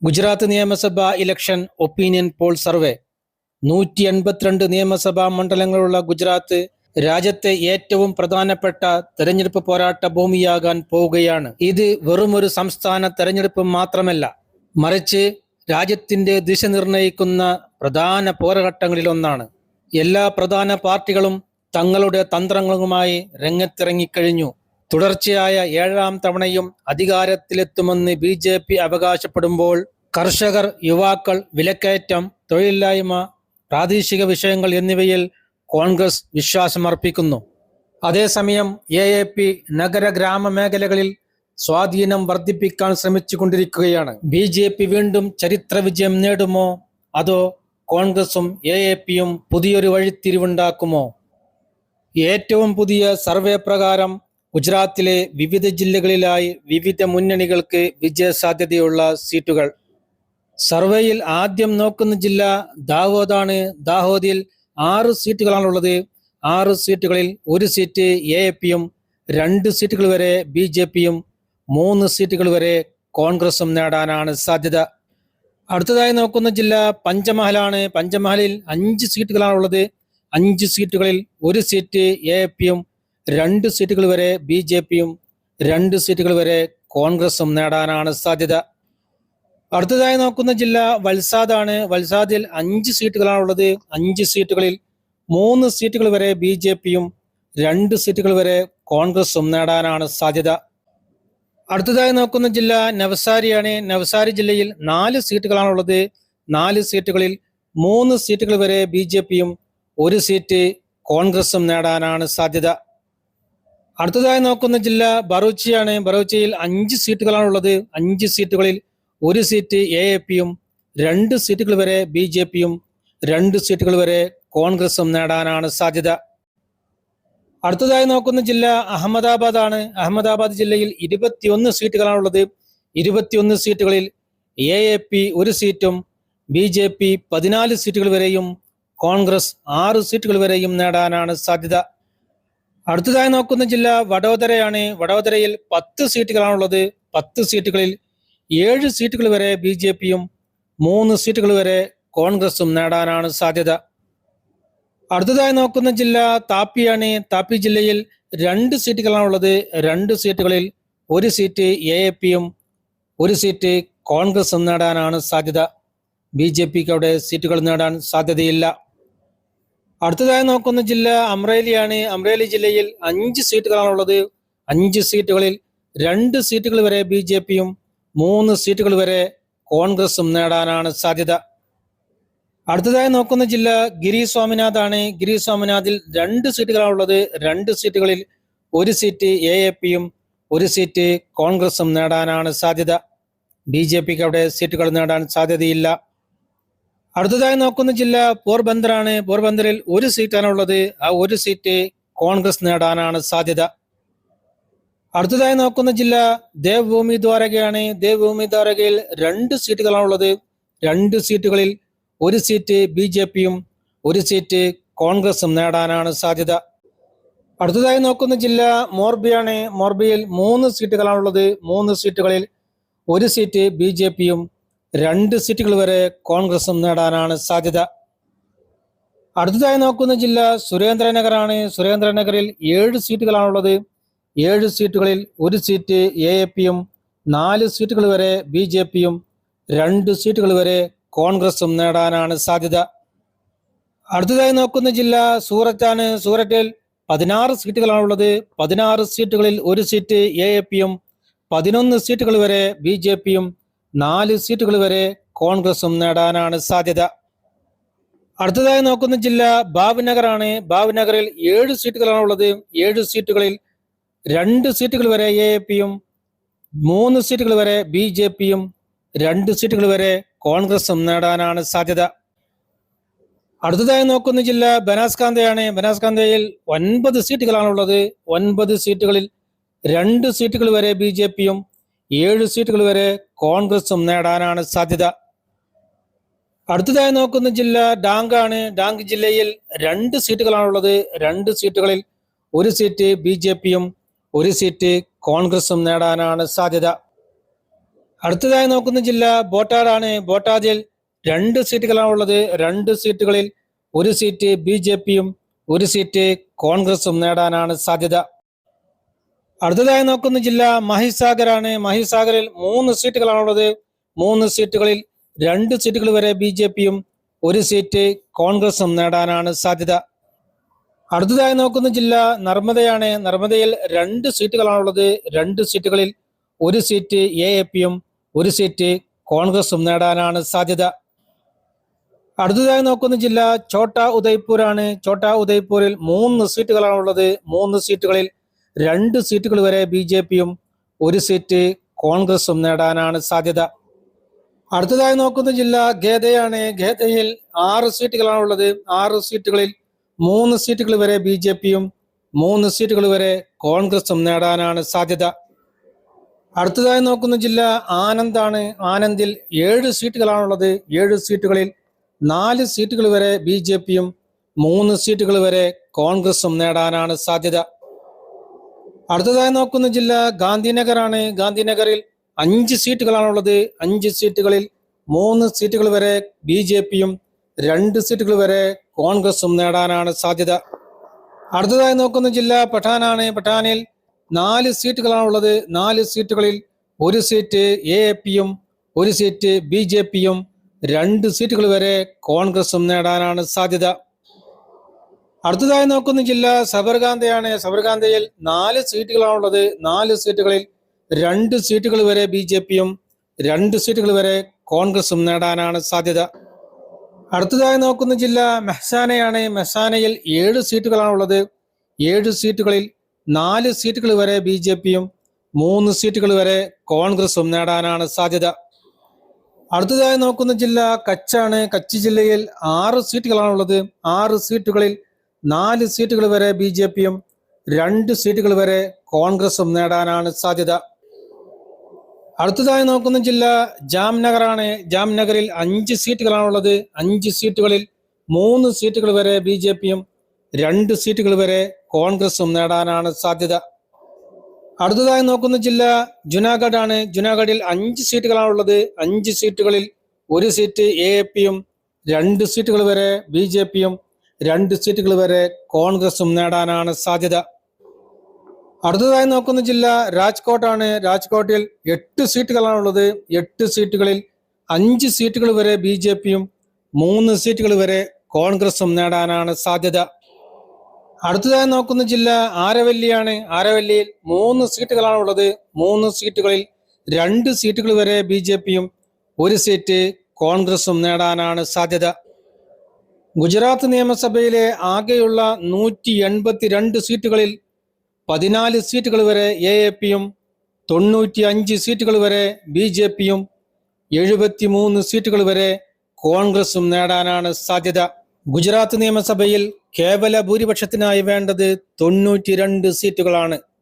ഗുജറാത്ത് നിയമസഭാ election opinion poll survey 182 നിയമസഭാ മണ്ഡലങ്ങളുള്ള ഗുജറാത്ത് രാജ്യത്തെ ഏറ്റവും പ്രധാനപ്പെട്ട തെരഞ്ഞെടുപ്പ് പോരാട്ട ഭൂമിയാകാൻ പോവുകയാണ്. ഇത് വെറുമൊരു സംസ്ഥാന തെരഞ്ഞെടുപ്പ് മാത്രമല്ല, മറിച്ച് രാജ്യത്തിന്റെ ദിശ നിർണയിക്കുന്ന പ്രധാന പോരാട്ടങ്ങളിലൊന്നാണ്. എല്ലാ പ്രധാന പാർട്ടികളും തങ്ങളുടെ തന്ത്രങ്ങളുമായി രംഗത്തിറങ്ങിക്കഴിഞ്ഞു. തുടർച്ചയായ 7ാം തവണയും അധികാരത്തിലെത്തുമെന്ന് BJP അവകാശപ്പെടുമ്പോൾ കർഷകർ, യുവാക്കൾ, വിലക്കയറ്റം, തൊഴിലില്ലായ്മ, പ്രാദേശിക വിഷയങ്ങൾ എന്നിവയിൽ കോൺഗ്രസ് വിശ്വാസമർപ്പിക്കുന്നു. അതേസമയം AAP നഗര ഗ്രാമ മേഖലകളിൽ സ്വാധീനം വർദ്ധിപ്പിക്കാൻ ശ്രമിച്ചുകൊണ്ടിരിക്കുകയാണ്. BJP വീണ്ടും ചരിത്ര വിജയം നേടുമോ, അതോ കോൺഗ്രസും AAPയും പുതിയൊരു വഴിത്തിരിവുണ്ടാക്കുമോ? ഏറ്റവും പുതിയ സർവേ പ്രകാരം ഗുജറാത്തിലെ വിവിധ ജില്ലകളിലായി വിവിധ മുന്നണികൾക്ക് വിജയസാധ്യതയുള്ള സീറ്റുകൾ. സർവേയിൽ ആദ്യം നോക്കുന്ന ജില്ല ദാഹോദാണ്. ദാഹോദിൽ 6 സീറ്റുകളാണുള്ളത്. 6 സീറ്റുകളിൽ 1 സീറ്റ് AAPയും 2 സീറ്റുകൾ വരെ BJPയും 3 സീറ്റുകൾ വരെ കോൺഗ്രസും നേടാനാണ് സാധ്യത. അടുത്തതായി നോക്കുന്ന ജില്ല പഞ്ചമഹലാണ്. പഞ്ചമഹലിൽ 5 സീറ്റുകളാണുള്ളത്. 5 സീറ്റുകളിൽ 1 സീറ്റ് AAPയും 2 സീറ്റുകൾ വരെ BJPയും 2 സീറ്റുകൾ വരെ കോൺഗ്രസും നേടാനാണ് സാധ്യത. അടുത്തതായി നോക്കുന്ന ജില്ല വൽസാദാണ്. വൽസാദിൽ 5 സീറ്റുകളാണുള്ളത്. 5 സീറ്റുകളിൽ 3 സീറ്റുകൾ വരെ BJPയും 2 സീറ്റുകൾ വരെ കോൺഗ്രസും നേടാനാണ് സാധ്യത. അടുത്തതായി നോക്കുന്ന ജില്ല നവസാരിയാണ്. നവസാരി ജില്ലയിൽ 4 സീറ്റുകളാണുള്ളത്. 4 സീറ്റുകളിൽ 3 സീറ്റുകൾ വരെ BJPയും 1 സീറ്റ് കോൺഗ്രസും നേടാനാണ് സാധ്യത. അടുത്തതായി നോക്കുന്ന ജില്ല ബറൂച്ചിയാണ്. ബറൂച്ചിയിൽ 5 സീറ്റുകളാണുള്ളത്. 5 സീറ്റുകളിൽ 1 സീറ്റ് AAPയും 2 സീറ്റുകൾ വരെ BJPയും 2 സീറ്റുകൾ വരെ കോൺഗ്രസും നേടാനാണ് സാധ്യത. അടുത്തതായി നോക്കുന്ന ജില്ല അഹമ്മദാബാദ് ആണ്. അഹമ്മദാബാദ് ജില്ലയിൽ 21 സീറ്റുകളാണുള്ളത്. 21 സീറ്റുകളിൽ AAP 1 സീറ്റും BJP 14 സീറ്റുകൾ വരെയും കോൺഗ്രസ് 6 സീറ്റുകൾ വരെയും നേടാനാണ് സാധ്യത. അടുത്തതായി നോക്കുന്ന ജില്ല വഡോദരയാണ്. വഡോദരയിൽ 10 സീറ്റുകളാണുള്ളത്. 10 സീറ്റുകളിൽ 7 സീറ്റുകൾ വരെ BJPയും 3 സീറ്റുകൾ വരെ കോൺഗ്രസും നേടാനാണ് സാധ്യത. അടുത്തതായി നോക്കുന്ന ജില്ല താപ്പിയാണ്. താപ്പി ജില്ലയിൽ 2 സീറ്റുകളാണുള്ളത്. 2 സീറ്റുകളിൽ 1 സീറ്റ് AAPയും 1 സീറ്റ് കോൺഗ്രസും നേടാനാണ് സാധ്യത. BJPക്ക് അവിടെ സീറ്റുകൾ നേടാൻ സാധ്യതയില്ല. അടുത്തതായി നോക്കുന്ന ജില്ല അമ്രേലിയാണ്. അമ്രേലി ജില്ലയിൽ 5 സീറ്റുകളാണുള്ളത്. 5 സീറ്റുകളിൽ 2 സീറ്റുകൾ വരെ BJPയും 3 സീറ്റുകൾ വരെ കോൺഗ്രസും നേടാനാണ് സാധ്യത. അടുത്തതായി നോക്കുന്ന ജില്ല ഗിരി സ്വാമിനാഥ് ആണ്. ഗിരി സ്വാമിനാഥിൽ 2 സീറ്റുകളാണുള്ളത്. 2 സീറ്റുകളിൽ 1 സീറ്റ് AAPയും 1 സീറ്റ് കോൺഗ്രസും നേടാനാണ് സാധ്യത. BJPക്ക് അവിടെ സീറ്റുകൾ നേടാൻ സാധ്യതയില്ല. അടുത്തതായി നോക്കുന്ന ജില്ല പോർബന്ദറാണ്. പോർബന്ദറിൽ 1 സീറ്റാണുള്ളത്. ആ 1 സീറ്റ് കോൺഗ്രസ് നേടാനാണ് സാധ്യത. അടുത്തതായി നോക്കുന്ന ജില്ല ദേവ്ഭൂമി ദ്വാരകയാണ്. ദേവ്ഭൂമി ദ്വാരകയിൽ 2 സീറ്റുകളാണുള്ളത്. 2 സീറ്റുകളിൽ 1 സീറ്റ് BJPയും 1 സീറ്റ് കോൺഗ്രസും നേടാനാണ് സാധ്യത. അടുത്തതായി നോക്കുന്ന ജില്ല മോർബിയാണ്. മോർബിയിൽ 3 സീറ്റുകളാണുള്ളത്. 3 സീറ്റുകളിൽ 1 സീറ്റ് BJPയും 2 സീറ്റുകൾ വരെ കോൺഗ്രസും നേടാനാണ് സാധ്യത. അടുത്തതായി നോക്കുന്ന ജില്ല സുരേന്ദ്രനഗറാണ്. സുരേന്ദ്രനഗറിൽ 7 സീറ്റുകളാണുള്ളത്. 7 സീറ്റുകളിൽ 1 സീറ്റ് AAPയും 4 സീറ്റുകൾ വരെ BJPയും 2 സീറ്റുകൾ വരെ കോൺഗ്രസും നേടാനാണ് സാധ്യത. അടുത്തതായി നോക്കുന്ന ജില്ല സൂററ്റാണ്. സൂററ്റിൽ 16 സീറ്റുകളാണുള്ളത്. 16 സീറ്റുകളിൽ 1 സീറ്റ് AAPയും 11 സീറ്റുകൾ വരെ BJPയും 4 സീറ്റുകൾ വരെ കോൺഗ്രസും നേടാനാണ് സാധ്യത. അടുത്തതായി നോക്കുന്ന ജില്ല ഭാവ്നഗർ ആണ്. ഭാവ്നഗറിൽ 7 സീറ്റുകളാണുള്ളത്. 7 സീറ്റുകളിൽ 2 സീറ്റുകൾ വരെ AAPയും 3 സീറ്റുകൾ വരെ BJPയും 2 സീറ്റുകൾ വരെ കോൺഗ്രസും നേടാനാണ് സാധ്യത. അടുത്തതായി നോക്കുന്ന ജില്ല ബനാസ്കാന്തയാണ്. ബനാസ്കാന്തയിൽ 9 സീറ്റുകളാണുള്ളത്. 9 സീറ്റുകളിൽ 2 സീറ്റുകൾ വരെ BJPയും 7 സീറ്റുകൾ വരെ കോൺഗ്രസും നേടാനാണ് സാധ്യത. അടുത്തതായി നോക്കുന്ന ജില്ല ഡാങ് ആണ്. ഡാങ് ജില്ലയിൽ 2 സീറ്റുകളാണുള്ളത്. 2 സീറ്റുകളിൽ 1 സീറ്റ് BJPയും 1 സീറ്റ് കോൺഗ്രസും നേടാനാണ് സാധ്യത. അടുത്തതായി നോക്കുന്ന ജില്ല ബോട്ടാഡാണ്. ബോട്ടാദിൽ 2 സീറ്റുകളാണുള്ളത്. 2 സീറ്റുകളിൽ 1 സീറ്റ് BJPയും 1 സീറ്റ് കോൺഗ്രസും നേടാനാണ് സാധ്യത. അടുത്തതായി നോക്കുന്ന ജില്ല മഹിസാഗറാണ്. മഹിസാഗറിൽ 3 സീറ്റുകളാണുള്ളത്. 3 സീറ്റുകളിൽ 2 സീറ്റുകൾ വരെ BJPയും 1 സീറ്റ് കോൺഗ്രസും നേടാനാണ് സാധ്യത. അടുത്തതായി നോക്കുന്ന ജില്ല നർമ്മദയാണ്. നർമ്മദയിൽ 2 സീറ്റുകളാണുള്ളത്. 2 സീറ്റുകളിൽ 1 സീറ്റ് AAPയും 1 സീറ്റ് കോൺഗ്രസും നേടാനാണ് സാധ്യത. അടുത്തതായി നോക്കുന്ന ജില്ല ഛോട്ടാ ഉദയ്പൂരാണ്. ഛോട്ടാ ഉദയ്പൂരിൽ 3 സീറ്റുകളാണുള്ളത്. 3 സീറ്റുകളിൽ 2 സീറ്റുകൾ വരെ BJPയും 1 സീറ്റ് കോൺഗ്രസും നേടാനാണ് സാധ്യത. അടുത്തതായി നോക്കുന്ന ജില്ല ഖേദയാണ്. ഖേദയിൽ 6 സീറ്റുകളാണുള്ളത്. 6 സീറ്റുകളിൽ 3 സീറ്റുകൾ വരെ BJPയും 3 സീറ്റുകൾ വരെ കോൺഗ്രസും നേടാനാണ് സാധ്യത. അടുത്തതായി നോക്കുന്ന ജില്ല ആനന്ദാണ്. ആനന്ദിൽ 7 സീറ്റുകളാണുള്ളത്. 7 സീറ്റുകളിൽ 4 സീറ്റുകൾ വരെ BJPയും 3 സീറ്റുകൾ വരെ കോൺഗ്രസും നേടാനാണ് സാധ്യത. അടുത്തതായി നോക്കുന്ന ജില്ല ഗാന്ധിനഗറാണ്. ഗാന്ധിനഗറിൽ 5 സീറ്റുകളാണുള്ളത്. 5 സീറ്റുകളിൽ 3 സീറ്റുകൾ വരെ BJPയും 2 സീറ്റുകൾ വരെ കോൺഗ്രസും നേടാനാണ് സാധ്യത. അടുത്തതായി നോക്കുന്ന ജില്ല പഠാനാണ്. പഠാനിൽ 4 സീറ്റുകളാണുള്ളത്. 4 സീറ്റുകളിൽ 1 സീറ്റ് AAPയും 1 സീറ്റ് BJPയും 2 സീറ്റുകൾ വരെ കോൺഗ്രസും നേടാനാണ് സാധ്യത. അടുത്തതായി നോക്കുന്ന ജില്ല സബർകാന്തയാണ്. സബർകാന്തയിൽ 4 സീറ്റുകളാണുള്ളത്. 4 സീറ്റുകളിൽ 2 സീറ്റുകൾ വരെ BJPയും 2 സീറ്റുകൾ വരെ കോൺഗ്രസും നേടാനാണ് സാധ്യത. അടുത്തതായി നോക്കുന്ന ജില്ല മെഹ്സാനയാണ്. മെഹ്സാനയിൽ 7 സീറ്റുകളാണുള്ളത്. 7 സീറ്റുകളിൽ 4 സീറ്റുകൾ വരെ BJPയും 3 സീറ്റുകൾ വരെ കോൺഗ്രസും നേടാനാണ് സാധ്യത. അടുത്തതായി നോക്കുന്ന ജില്ല കച്ചാണ്. കച്ച് ജില്ലയിൽ 6 സീറ്റുകളാണുള്ളത്. 6 സീറ്റുകളിൽ 4 സീറ്റുകൾ വരെ BJPയും 2 സീറ്റുകൾ വരെ കോൺഗ്രസും നേടാനാണ് സാധ്യത. അടുത്തതായി നോക്കുന്ന ജില്ല ജാംനഗറാണ്. ജാംനഗറിൽ 5 സീറ്റുകളാണുള്ളത്. 5 സീറ്റുകളിൽ 3 സീറ്റുകൾ വരെ BJPയും 2 സീറ്റുകൾ വരെ കോൺഗ്രസും നേടാനാണ് സാധ്യത. അടുത്തതായി നോക്കുന്ന ജില്ല ജുനാഗഡ് ആണ്. ജുനാഗഡിൽ 5 സീറ്റുകളാണുള്ളത്. 5 സീറ്റുകളിൽ 1 സീറ്റ് AAPയും 2 സീറ്റുകൾ വരെ BJPയും 2 സീറ്റുകൾ വരെ കോൺഗ്രസും നേടാനാണ് സാധ്യത. അടുത്തതായി നോക്കുന്ന ജില്ല രാജ്കോട്ടാണ്. രാജ്കോട്ടിൽ 8 സീറ്റുകളാണുള്ളത്. 8 സീറ്റുകളിൽ 5 സീറ്റുകൾ വരെ BJPയും 3 സീറ്റുകൾ വരെ കോൺഗ്രസും നേടാനാണ് സാധ്യത. അടുത്തതായി നോക്കുന്ന ജില്ല ആരവല്ലിയാണ്. ആരവല്ലിയിൽ 3 സീറ്റുകളാണുള്ളത്. 3 സീറ്റുകളിൽ 2 സീറ്റുകൾ വരെ BJPയും 1 സീറ്റ് കോൺഗ്രസും നേടാനാണ് സാധ്യത. ഗുജറാത്ത് നിയമസഭയിലെ ആകെയുള്ള 182 സീറ്റുകളിൽ 14 സീറ്റുകൾ വരെ AAPയും 95 സീറ്റുകൾ വരെ BJPയും 73 സീറ്റുകൾ വരെ കോൺഗ്രസും നേടാനാണ് സാധ്യത. ഗുജറാത്ത് നിയമസഭയിൽ കേവല ഭൂരിപക്ഷത്തിനായി വേണ്ടത് 92 സീറ്റുകളാണ്.